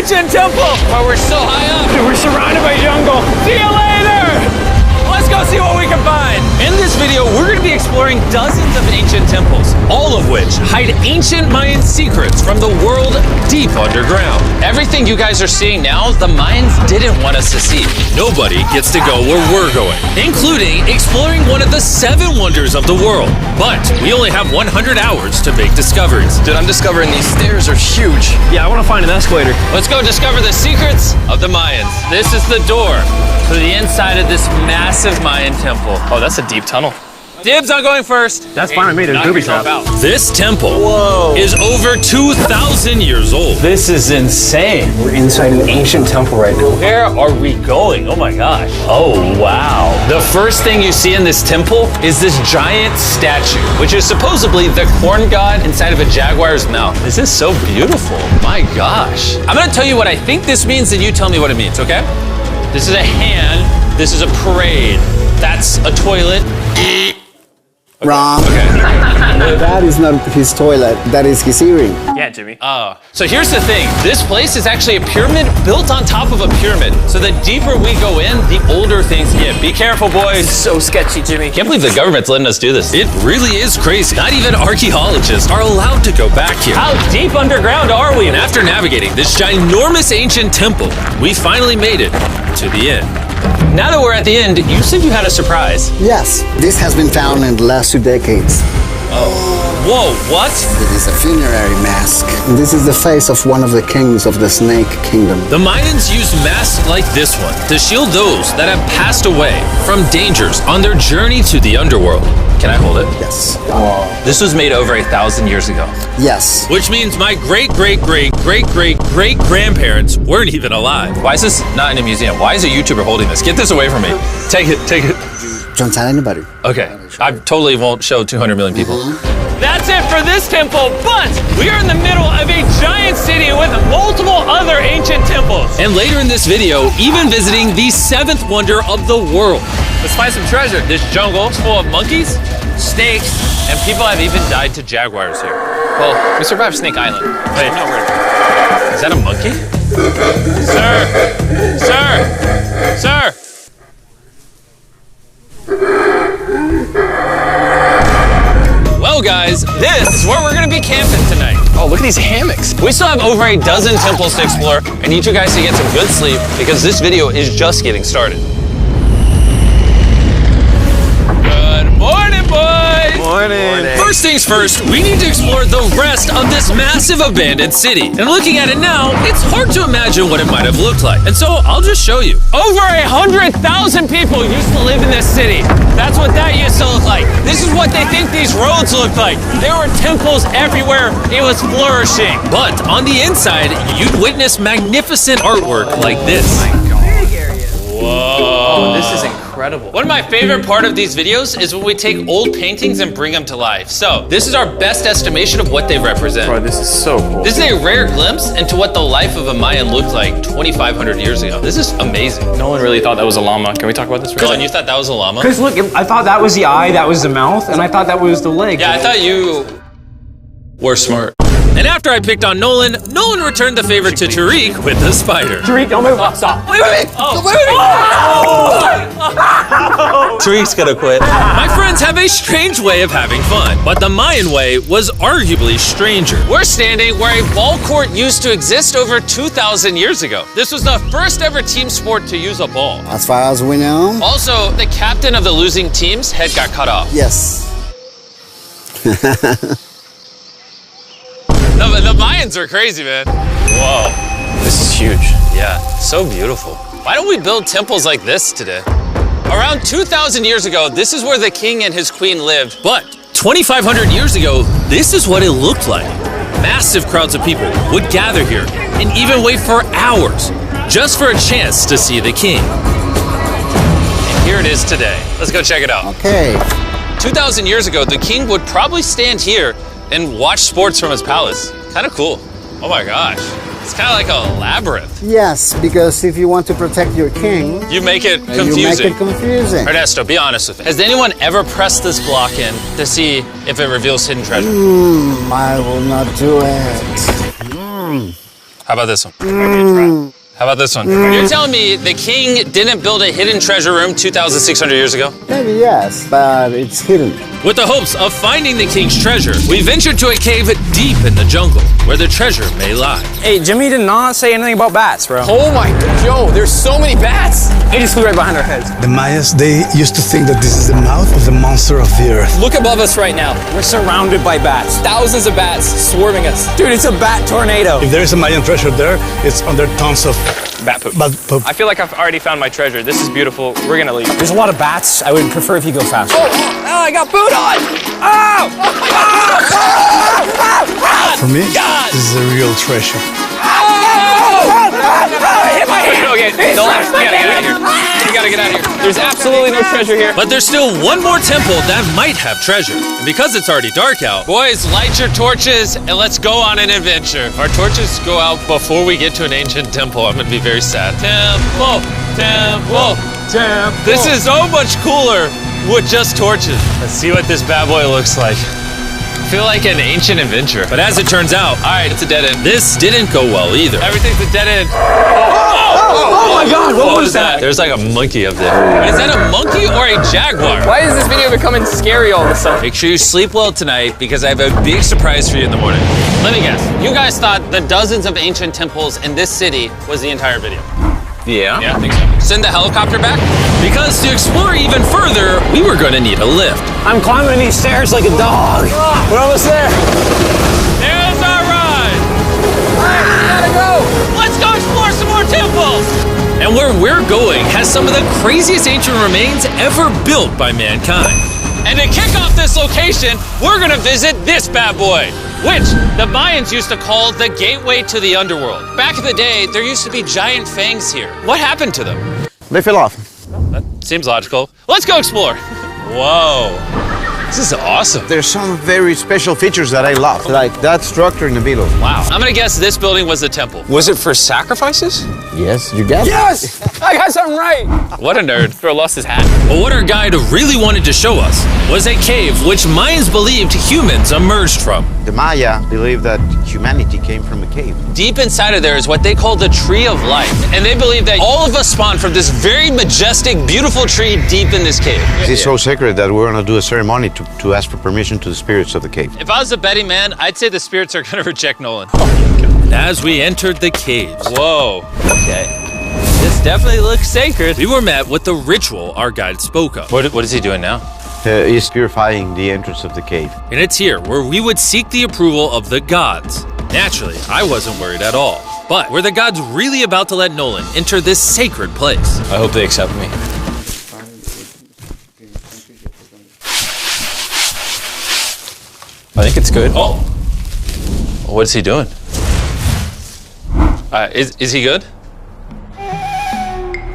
ancient temple. But we're so high up. Dude, we're surrounded by jungle. See you later. Let's go see what we can find. In this video, we're going to be exploring dozens of ancient temples, all of which hide ancient Mayan secrets from the world deep underground. Everything you guys are seeing now, the Mayans didn't want us to see. Nobody gets to go where we're going, including exploring one of the 7 wonders of the world. But we only have 100 hours to make discoveries. Dude, I'm discovering these stairs are huge. Yeah, I want to find an escalator. Let's go discover the secrets of the Mayans. This is the door to the inside of this massive Mayan temple. Oh, that's a deep tunnel. Dibs on going first. That's fine with me, there's booby trap. This temple is over 2,000 years old. This is insane. We're inside an ancient temple right now. Where are we going? Oh my gosh. Oh, wow. The first thing you see in this temple is this giant statue, which is supposedly the corn god inside of a jaguar's mouth. This is so beautiful. My gosh. I'm gonna tell you what I think this means, and you tell me what it means, okay? This is a hand. This is a parade. That's a toilet. Wrong. Okay. That is not his toilet. That is his earring. Yeah, Jimmy. Oh. So here's the thing. This place is actually a pyramid built on top of a pyramid. So the deeper we go in, the older things get. Be careful, boys. So sketchy, Jimmy. Can't believe the government's letting us do this. It really is crazy. Not even archaeologists are allowed to go back here. How deep underground are we? And after navigating this ginormous ancient temple, we finally made it to the end. Now that we're at the end, you said you had a surprise. Yes, this has been found in the last 2 decades. Whoa, what? It is a funerary mask. This is the face of one of the kings of the Snake Kingdom. The Mayans used masks like this one to shield those that have passed away from dangers on their journey to the underworld. Can I hold it? Yes. This was made over 1,000 years ago. Yes. Which means my great-great-great-great-great-grandparents weren't even alive. Why is this not in a museum? Why is a YouTuber holding this? Get this away from me. Take it, take it. Don't tell anybody. Okay, I totally won't show 200 million people. That's it for this temple, but we are in the middle of a giant city with multiple other ancient temples. And later in this video, even visiting the 7th wonder of the world. Let's find some treasure. This jungle is full of monkeys, snakes, and people have even died to jaguars here. Well, we survived Snake Island. Wait, no, is that a monkey? Sir! Sir! Sir! Well, guys, this is where we're gonna be camping tonight. Oh, look at these hammocks. We still have over a dozen temples to explore. I need you guys to get some good sleep because this video is just getting started. Good morning, boys! Morning. First things first, we need to explore the rest of this massive abandoned city. And looking at it now, it's hard to imagine what it might have looked like. And so I'll just show you. Over 100,000 people used to live in this city. That's what that used to look like. This is what they think these roads look like. There were temples everywhere. It was flourishing. But on the inside, you'd witness magnificent artwork like this. Whoa. This is incredible. One of my favorite part of these videos is when we take old paintings and bring them to life. So this is our best estimation of what they represent. Bro, this is so cool. This is a rare glimpse into what the life of a Mayan looked like 2,500 years ago. This is amazing. No one really thought that was a llama. Can we talk about this? Colin, you thought that was a llama? Because look, I thought that was the eye, that was the mouth, and I thought that was the leg. Yeah, I thought you were smart. And after I picked on Nolan returned the favor to Tariq with the spider. Tariq, don't move. Stop. Wait. Tariq's gonna quit. My friends have a strange way of having fun, but the Mayan way was arguably stranger. We're standing where a ball court used to exist over 2,000 years ago. This was the first ever team sport to use a ball. As far as we know. Also, the captain of the losing team's head got cut off. Yes. The Mayans are crazy, man. Whoa. This is huge. Yeah, so beautiful. Why don't we build temples like this today? Around 2,000 years ago, this is where the king and his queen lived. But 2,500 years ago, this is what it looked like. Massive crowds of people would gather here and even wait for hours just for a chance to see the king. And here it is today. Let's go check it out. Okay. 2,000 years ago, the king would probably stand here and watch sports from his palace. Kind of cool. Oh my gosh. It's kind of like a labyrinth. Yes, because if you want to protect your king, You make it you make confusing. it confusing. Ernesto, be honest with me. Has anyone ever pressed this block in to see if it reveals hidden treasure? I will not do it. How about this one? How about this one? You're telling me the king didn't build a hidden treasure room 2,600 years ago? Maybe yes, but it's hidden. With the hopes of finding the king's treasure, we ventured to a cave deep in the jungle where the treasure may lie. Hey, Jimmy did not say anything about bats, bro. Oh my god, yo, there's so many bats. They just flew right behind our heads. The Mayas, they used to think that this is the mouth of the monster of the earth. Look above us right now. We're surrounded by bats. Thousands of bats swarming us. Dude, it's a bat tornado. If there is a Mayan treasure there, it's under tons of Bat poop. bat poop. I feel like I've already found my treasure. This is beautiful. We're gonna leave. There's a lot of bats. I would prefer if you go faster. Oh, I got food on! Oh! For me, this is a real treasure. Hit my hand! Okay, no, we gotta get out of here. We gotta get out of here. There's absolutely no treasure here. But there's still one more temple that might have treasure. And because it's already dark out, Boys, light your torches and let's go on an adventure. If our torches go out before we get to an ancient temple, I'm gonna be very sad. Temple, temple, temple. This is so much cooler with just torches. Let's see what this bad boy looks like. I feel like an ancient adventure. but as it turns out, All right, it's a dead end. this didn't go well either. Everything's a dead end. Oh my god, what was that? There's like a monkey up there. Is that a monkey or a jaguar? Why is this video becoming scary all of a sudden? Make sure you sleep well tonight because I have a big surprise for you in the morning. Let me guess. You guys thought the dozens of ancient temples in this city was the entire video. Yeah. Yeah, I think so. Send the helicopter back? Because to explore even further, we were going to need a lift. I'm climbing these stairs like a dog. We're almost there. There's our ride! Let's go explore some more temples! And where we're going has some of the craziest ancient remains ever built by mankind. And to kick off this location, we're gonna visit this bad boy, which the Mayans used to call the gateway to the underworld. Back in the day, there used to be giant fangs here. What happened to them? They fell off. Seems logical. Let's go explore. Whoa. This is awesome. There's some very special features that I love, like that structure in the middle. Wow. I'm gonna guess this building was the temple. Was it for sacrifices? Yes, you get it. Yes! I got something right. What a nerd. Throw lost his hat. But what our guide really wanted to show us was a cave which Mayans believed humans emerged from. The Maya believe that humanity came from a cave. Deep inside of there is what they call the tree of life. And they believe that all of us spawned from this very majestic, beautiful tree deep in this cave. It's so sacred that we're gonna do a ceremony to ask for permission to the spirits of the cave. If I was a betting man, I'd say the spirits are gonna reject Nolan. And as we entered the caves, Whoa. Okay. This definitely looks sacred. we were met with the ritual our guide spoke of. What is he doing now? Is purifying the entrance of the cave. And it's here where we would seek the approval of the gods. Naturally, I wasn't worried at all. But were the gods really about to let Nolan enter this sacred place? I hope they accept me. I think it's good. Oh. What is he doing? Is he good?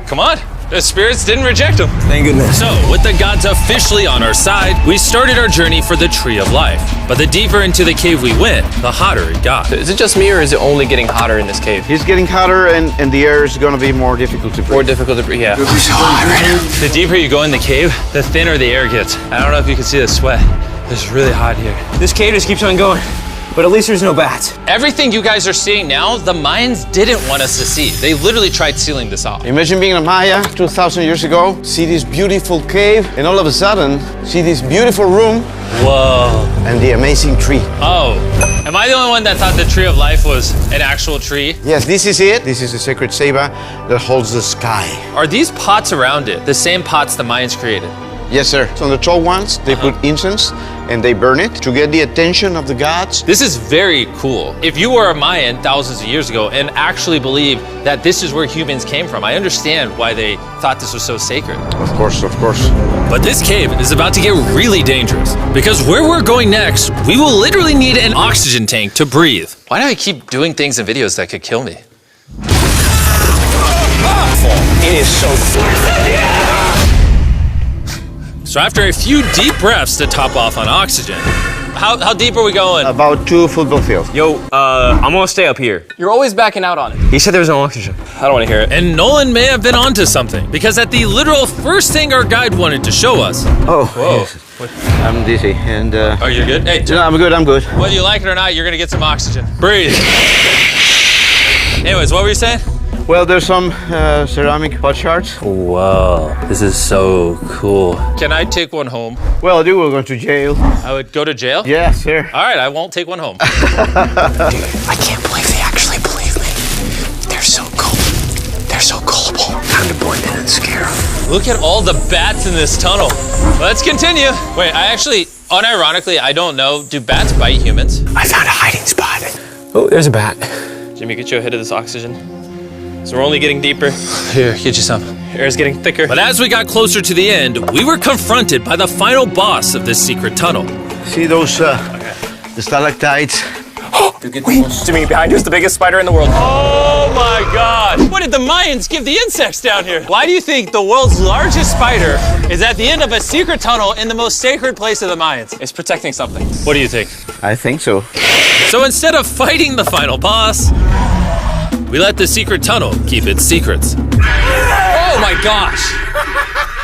Come on. The spirits didn't reject him. Thank goodness. So, with the gods officially on our side, we started our journey for the Tree of Life. But the deeper into the cave we went, the hotter it got. Is it just me or is it only getting hotter in this cave? It's getting hotter and the air is gonna be more difficult to breathe. More difficult to breathe, yeah. The deeper you go in the cave, the thinner the air gets. I don't know if you can see the sweat. It's really hot here. This cave just keeps on going. But at least there's no bats. Everything you guys are seeing now, the Mayans didn't want us to see. They literally tried sealing this off. Imagine being a Maya 2,000 years ago, see this beautiful cave, and all of a sudden, see this beautiful room Whoa. and the amazing tree. Oh. Am I the only one that thought the Tree of Life was an actual tree? Yes, this is it. This is the sacred ceiba that holds the sky. Are these pots around it the same pots the Mayans created? Yes, sir. So on the tall ones, they put incense and they burn it to get the attention of the gods. This is very cool. If you were a Mayan thousands of years ago and actually believed that this is where humans came from, I understand why they thought this was so sacred. Of course, of course. But this cave is about to get really dangerous. Because where we're going next, we will literally need an oxygen tank to breathe. Why do I keep doing things in videos that could kill me? It is so cool. So after a few deep breaths to top off on oxygen, How deep are we going? About 2 football fields. Yo, I'm gonna stay up here. You're always backing out on it. He said there was no oxygen. I don't want to hear it. and Nolan may have been onto something. Because at the literal first thing our guide wanted to show us, Oh, Whoa. yes. I'm dizzy and Are you good? Hey, no, I'm good, I'm good. whether you like it or not, you're gonna get some oxygen. Breathe. Anyways, what were you saying? Well, there's some ceramic pot shards. Whoa, this is so cool. Can I take one home? Well, you will go to jail. I would go to jail? Yes, sir. All right, I won't take one home. I can't believe they actually believe me. They're so cool. They're so gullible. Time to blend in and scare them. Look at all the bats in this tunnel. Let's continue. Wait, I actually, unironically, I don't know. Do bats bite humans? I found a hiding spot. Oh, there's a bat. Jimmy, get you a hit of this oxygen. So we're only getting deeper. Here, get you some. Air's getting thicker. But as we got closer to the end, we were confronted by the final boss of this secret tunnel. See those the stalactites? Jimmy, behind you is the biggest spider in the world. Oh my God. What did the Mayans give the insects down here? Why do you think the world's largest spider is at the end of a secret tunnel in the most sacred place of the Mayans? It's protecting something. What do you think? I think so. So instead of fighting the final boss, we let the secret tunnel keep its secrets. Oh my gosh.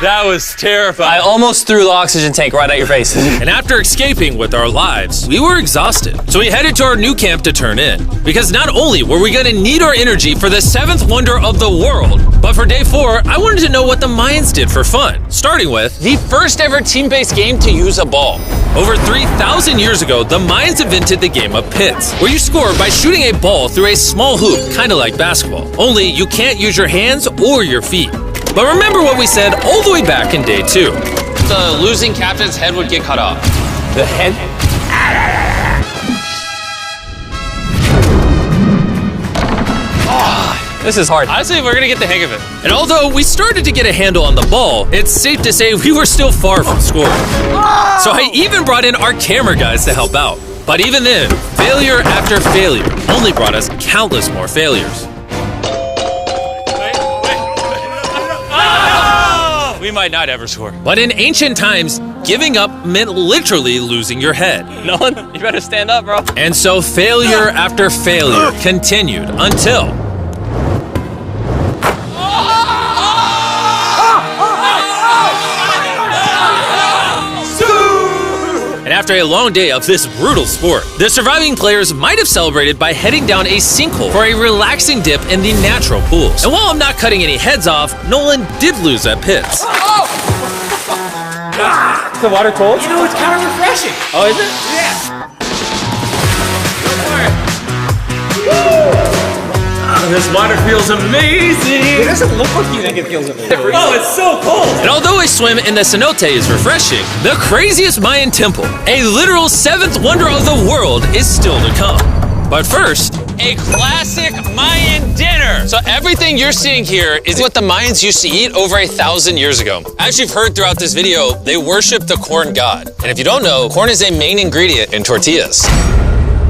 That was terrifying. I almost threw the oxygen tank right at your face. And after escaping with our lives, we were exhausted. So we headed to our new camp to turn in. Because not only were we gonna need our energy for the 7th wonder of the world, but for day 4, I wanted to know what the Mayans did for fun. Starting with the first ever team-based game to use a ball. over 3,000 years ago, the Mayans invented the game of pits, where you score by shooting a ball through a small hoop, kind of like basketball. Only you can't use your hands or your feet. But remember what we said all the way back in day 2. The losing captain's head would get cut off. The head? This is hard. Honestly, we're gonna get the hang of it. And although we started to get a handle on the ball, it's safe to say we were still far from scoring. So I even brought in our camera guys to help out. But even then, failure after failure only brought us countless more failures. We might not ever score. But in ancient times, giving up meant literally losing your head. Nolan, you better stand up, bro. And so failure after failure continued until... And after a long day of this brutal sport, the surviving players might have celebrated by heading down a sinkhole for a relaxing dip in the natural pools. And while I'm not cutting any heads off, Nolan did lose at pits. Is the water cold? You know, it's kind of refreshing. Oh, is it? This water feels amazing. It doesn't look like you think it feels amazing. Oh, it's so cold. And although a swim in the cenote is refreshing, the craziest Mayan temple, a literal 7th wonder of the world, is still to come. But first, A classic Mayan dinner. So everything you're seeing here is what the Mayans used to eat over 1,000 years ago. As you've heard throughout this video, they worship the corn god. And if you don't know, corn is a main ingredient in tortillas.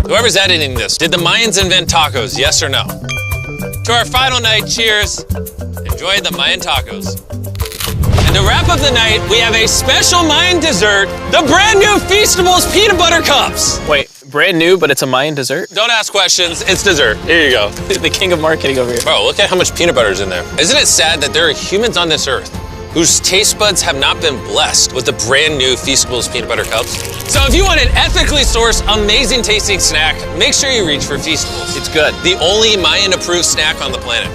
Whoever's editing this, did the Mayans invent tacos, yes or no? To our final night, cheers. Enjoy the Mayan tacos. And to wrap up the night, we have a special Mayan dessert, the brand new Feastables peanut butter cups. Wait, brand new, but it's a Mayan dessert? Don't ask questions, it's dessert. Here you go. The king of marketing over here. Bro, look at how much peanut butter is in there. Isn't it sad that there are humans on this earth whose taste buds have not been blessed with the brand new Feastables peanut butter cups? So if you want an ethically sourced, amazing tasting snack, make sure you reach for Feastables. It's good. The only Mayan approved snack on the planet.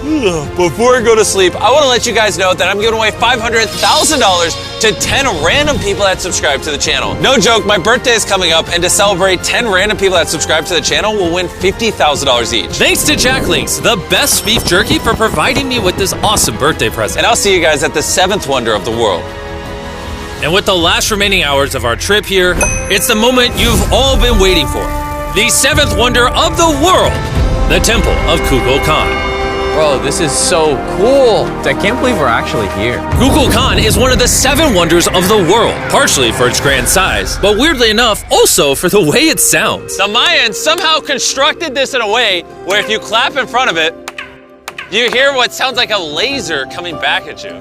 Before I go to sleep, I want to let you guys know that I'm giving away $500,000 to 10 random people that subscribe to the channel. No joke, my birthday is coming up, and to celebrate, 10 random people that subscribe to the channel will win $50,000 each. thanks to Jack Links, the best beef jerky, for providing me with this awesome birthday present. And I'll see you guys at the 7th wonder of the world. And with the last remaining hours of our trip here, it's the moment you've all been waiting for. The 7th wonder of the world, the Temple of Kukulkan. Bro, this is so cool. I can't believe we're actually here. Kukulkan is one of the 7 wonders of the world, partially for its grand size, but weirdly enough, also for the way it sounds. The Mayans somehow constructed this in a way where if you clap in front of it, you hear what sounds like a laser coming back at you.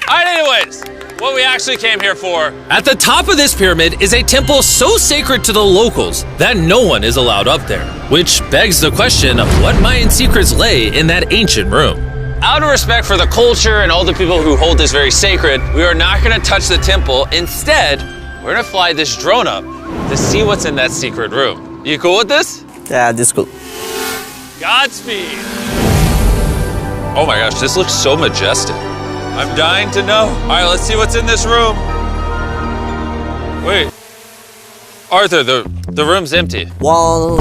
All right, anyways, what we actually came here for. At the top of this pyramid is a temple so sacred to the locals that no one is allowed up there, which begs the question of what Mayan secrets lay in that ancient room. Out of respect for the culture and all the people who hold this very sacred, we are not gonna touch the temple. Instead, we're gonna fly this drone up to see what's in that secret room. You cool with this? Yeah, this is cool. Godspeed. Oh my gosh, this looks so majestic. I'm dying to know. All right, let's see what's in this room. Wait. Arthur, the room's empty. Well,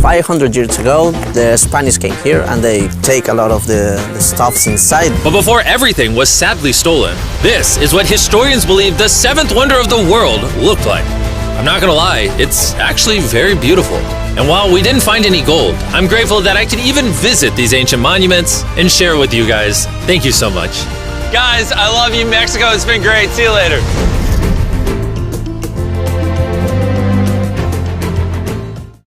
500 years ago, the Spanish came here and they take a lot of the stuffs inside. But before everything was sadly stolen, this is what historians believe the seventh wonder of the world looked like. I'm not gonna lie, it's actually very beautiful. And while we didn't find any gold, I'm grateful that I could even visit these ancient monuments and share with you guys. Thank you so much. Guys, I love you, Mexico. It's been great. See you later.